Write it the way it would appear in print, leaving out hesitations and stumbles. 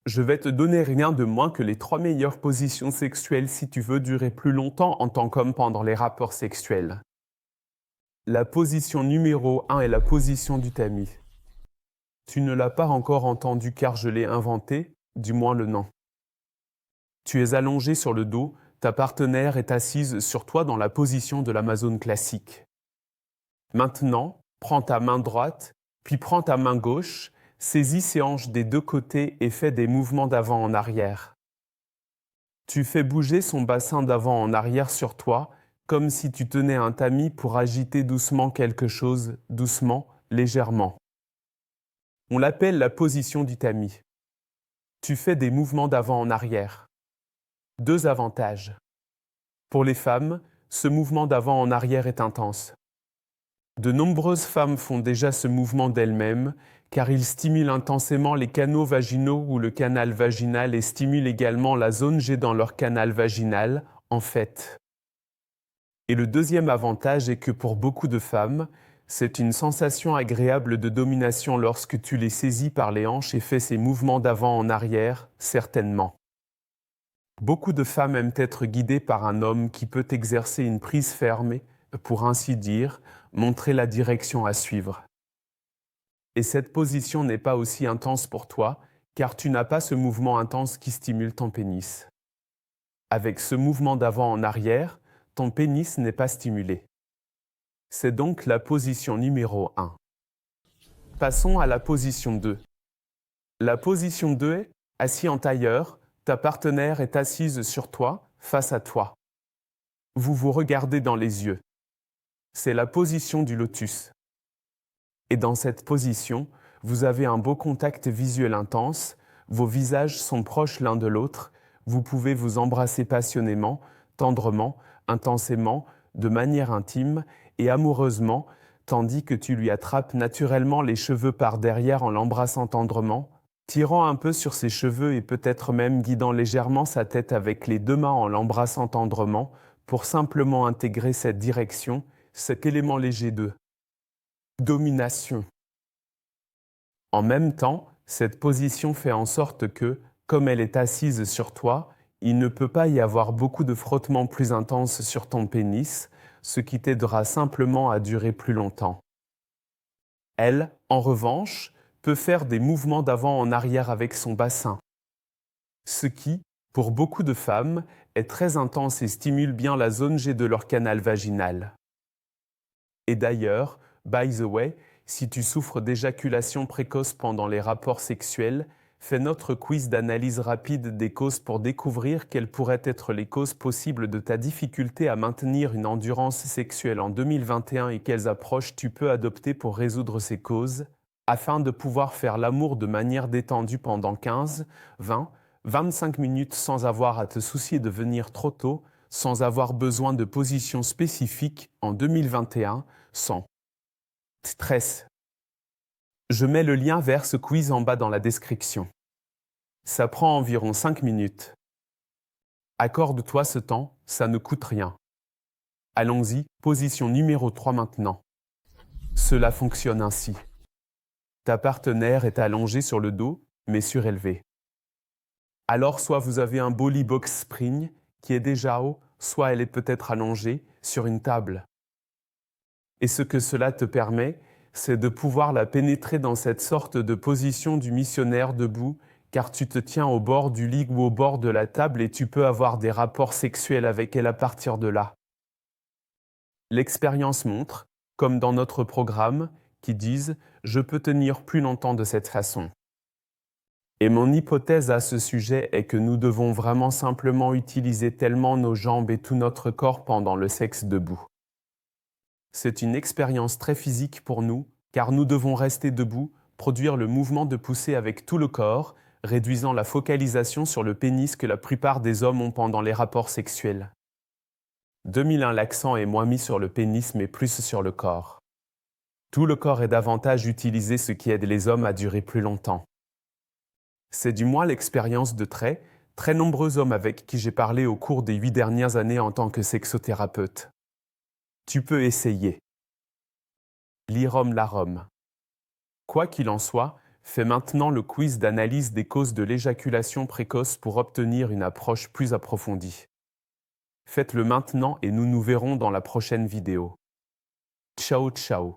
Je vais te donner rien de moins que les 3 meilleures positions sexuelles si tu veux durer plus longtemps en tant qu'homme pendant les rapports sexuels. La position numéro 1 est la position du tamis. Tu ne l'as pas encore entendu car je l'ai inventé, du moins le nom. Tu es allongé sur le dos, ta partenaire est assise sur toi dans la position de l'Amazone classique. Maintenant, prends ta main droite, puis prends ta main gauche, saisis ses hanches des deux côtés et fais des mouvements d'avant en arrière. Tu fais bouger son bassin d'avant en arrière sur toi, comme si tu tenais un tamis pour agiter doucement quelque chose, doucement, légèrement. On l'appelle la position du tamis. Tu fais des mouvements d'avant en arrière. 2 avantages. Pour les femmes, ce mouvement d'avant en arrière est intense. De nombreuses femmes font déjà ce mouvement d'elles-mêmes, car il stimule intensément les canaux vaginaux ou le canal vaginal et stimule également la zone G dans leur canal vaginal, en fait. Et le deuxième avantage est que pour beaucoup de femmes, c'est une sensation agréable de domination lorsque tu les saisis par les hanches et fais ces mouvements d'avant en arrière, certainement. Beaucoup de femmes aiment être guidées par un homme qui peut exercer une prise ferme, pour ainsi dire, montrer la direction à suivre. Et cette position n'est pas aussi intense pour toi, car tu n'as pas ce mouvement intense qui stimule ton pénis. Avec ce mouvement d'avant en arrière, ton pénis n'est pas stimulé. C'est donc la position numéro 1. Passons à la position 2. La position 2 est assis en tailleur, ta partenaire est assise sur toi, face à toi. Vous vous regardez dans les yeux. C'est la position du lotus. Et dans cette position, vous avez un beau contact visuel intense, vos visages sont proches l'un de l'autre, vous pouvez vous embrasser passionnément, tendrement, intensément, de manière intime et amoureusement, tandis que tu lui attrapes naturellement les cheveux par derrière en l'embrassant tendrement, tirant un peu sur ses cheveux et peut-être même guidant légèrement sa tête avec les 2 mains en l'embrassant tendrement, pour simplement intégrer cette direction, cet élément léger de domination. En même temps, cette position fait en sorte que, comme elle est assise sur toi, il ne peut pas y avoir beaucoup de frottements plus intenses sur ton pénis, ce qui t'aidera simplement à durer plus longtemps. Elle, en revanche, peut faire des mouvements d'avant en arrière avec son bassin, ce qui, pour beaucoup de femmes, est très intense et stimule bien la zone G de leur canal vaginal. Et d'ailleurs, by the way, si tu souffres d'éjaculation précoce pendant les rapports sexuels, fais notre quiz d'analyse rapide des causes pour découvrir quelles pourraient être les causes possibles de ta difficulté à maintenir une endurance sexuelle en 2021 et quelles approches tu peux adopter pour résoudre ces causes, afin de pouvoir faire l'amour de manière détendue pendant 15, 20, 25 minutes sans avoir à te soucier de venir trop tôt, sans avoir besoin de positions spécifiques en 2021, sans stress. Je mets le lien vers ce quiz en bas dans la description. Ça prend environ 5 minutes. Accorde-toi ce temps, ça ne coûte rien. Allons-y, position numéro 3 maintenant. Cela fonctionne ainsi. Ta partenaire est allongée sur le dos, mais surélevée. Alors soit vous avez un Bolly Box Spring qui est déjà haut, soit elle est peut-être allongée sur une table. Et ce que cela te permet, c'est de pouvoir la pénétrer dans cette sorte de position du missionnaire debout, car tu te tiens au bord du lit ou au bord de la table et tu peux avoir des rapports sexuels avec elle à partir de là. L'expérience montre, comme dans notre programme, qui disent « je peux tenir plus longtemps de cette façon ». Et mon hypothèse à ce sujet est que nous devons vraiment simplement utiliser tellement nos jambes et tout notre corps pendant le sexe debout. C'est une expérience très physique pour nous, car nous devons rester debout, produire le mouvement de poussée avec tout le corps, réduisant la focalisation sur le pénis que la plupart des hommes ont pendant les rapports sexuels. 2001 l'accent est moins mis sur le pénis mais plus sur le corps. Tout le corps est davantage utilisé, ce qui aide les hommes à durer plus longtemps. C'est du moins l'expérience de très nombreux hommes avec qui j'ai parlé au cours des 8 dernières années en tant que sexothérapeute. Tu peux essayer. L'IROM la Rome. Quoi qu'il en soit, Fais maintenant le quiz d'analyse des causes de l'éjaculation précoce pour obtenir une approche plus approfondie. Faites-le maintenant et nous nous verrons dans la prochaine vidéo. Ciao ciao.